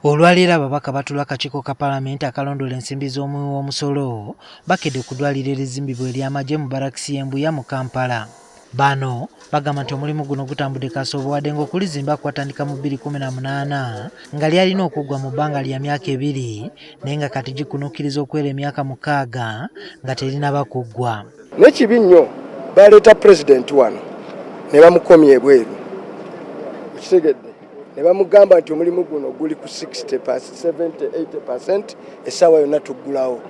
Olwaleero ababaka batuula akakiiko ka palamenti akalondoolo ensimbi z'omuwi w'omusolo bakedde ku ddwaliro erizimbibwa ery'amagye mu barakisi y'e Mbuya mu Kampala. Bano bagamba nti omulimu guno gutambudde kasobo wadde ng'okulizimba kwatandika mu 2018 nga lyalina okuggwa mu bbanga lya myaka 2 naye nga kati gikunukkiriza okuwera emyaka 6 nga terinaba kuggwa. N'ekibi nnyo baleeta pulezidenti wano ne bamukomya ebweru okitegedde ne bamugamba nti omulimu guno guli ku 70-80% essaawa yonna tuggulawo.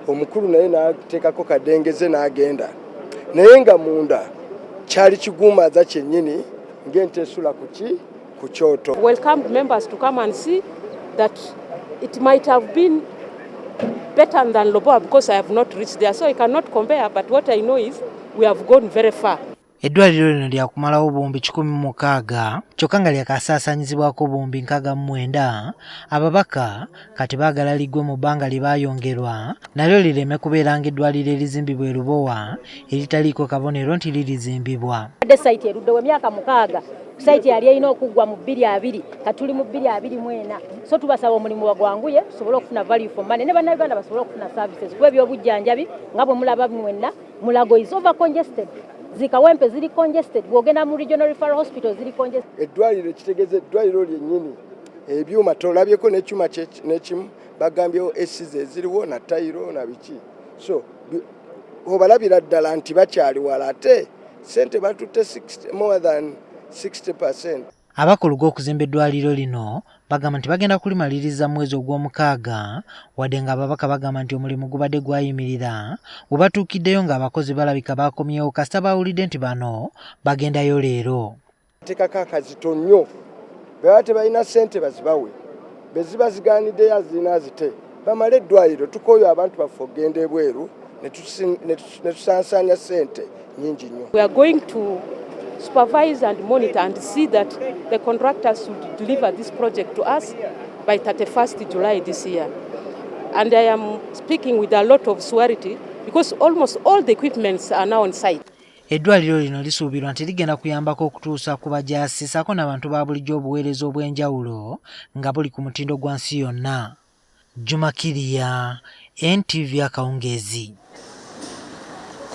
Omukulu naye n'ateekako kadengeze n'agenda naye nga munda kyali kigumaza kyennyini ng'ente esula ku kyoto. Welcome members to come and see that it might have been better than Loboa because I have not reached there, so I cannot compare, but what I know is we have gone very far. Eddwaliro lino lya kumalawo obuwumbi 106 kyokka nga lyakasaasaanyizibwako obuwumbi 69. Ababaka kati baagala liggwe mu bbanga lye baayongerwa nalyo lireme kubeera ng'eddwaliro erizimbibwa e Lubowa eritaliiko kabonero nti lirizimbibwa. Sayiti eruddewo emyaka 6 sayiti yali erina okuggwa mu 2020 katuli mu 2024 so tubasaba omulimu bagwanguye tusobole okufuna value for money ne bannayuganda basobole okufuna services kuba ebyobujjanjabi nga bwe mulaba mwenna Mulago is over congested. Zikawempe ziri congested, bwogenda mu regional referral hospital ziri congested. Eddwaliro kitegeze eddwaliro lyennyini ebyuma tolabyeko n'ekyuma n'ekimu bagambyewo esize eziriwo na tayiro na biki, so obalabira ddala nti bakyali wala ate sente batutte more than 60%. Abakola ogw'okuzimba eddwaliro lino bagamba nti bagenda kulimaliriza mwezi ogw'omukaaga wadde nga ababaka bagamba nti omulimu gubadde gwayimirira bwe batuukiddeyo ng'abakozi balabika bakomyewo kasita bawulidde nti bano bagendayo leero. Tekako akazito nnyo beba tebalina ssente bazibawe be ziba zigaaniddeyo azirina azite bamale eddwaliro tukooyo abantu baffe okugenda ebweru ne tusansanya ssente nnyingi nnyo. We are going to supervise and monitor and see that the contractors should deliver this project to us by 31st July this year. And I am speaking with a lot of surety because almost all the equipments are now on site. Eddwaliro lino lisuubirwa nti ligenda kuyambako okutuusa ku bajaasi ssaako n'abantu ba bulijjo obuweereza obw'enjawulo nga buli ku mutindo gwa nsi yonna. Juma Kiriya, NTV Akawungeezi.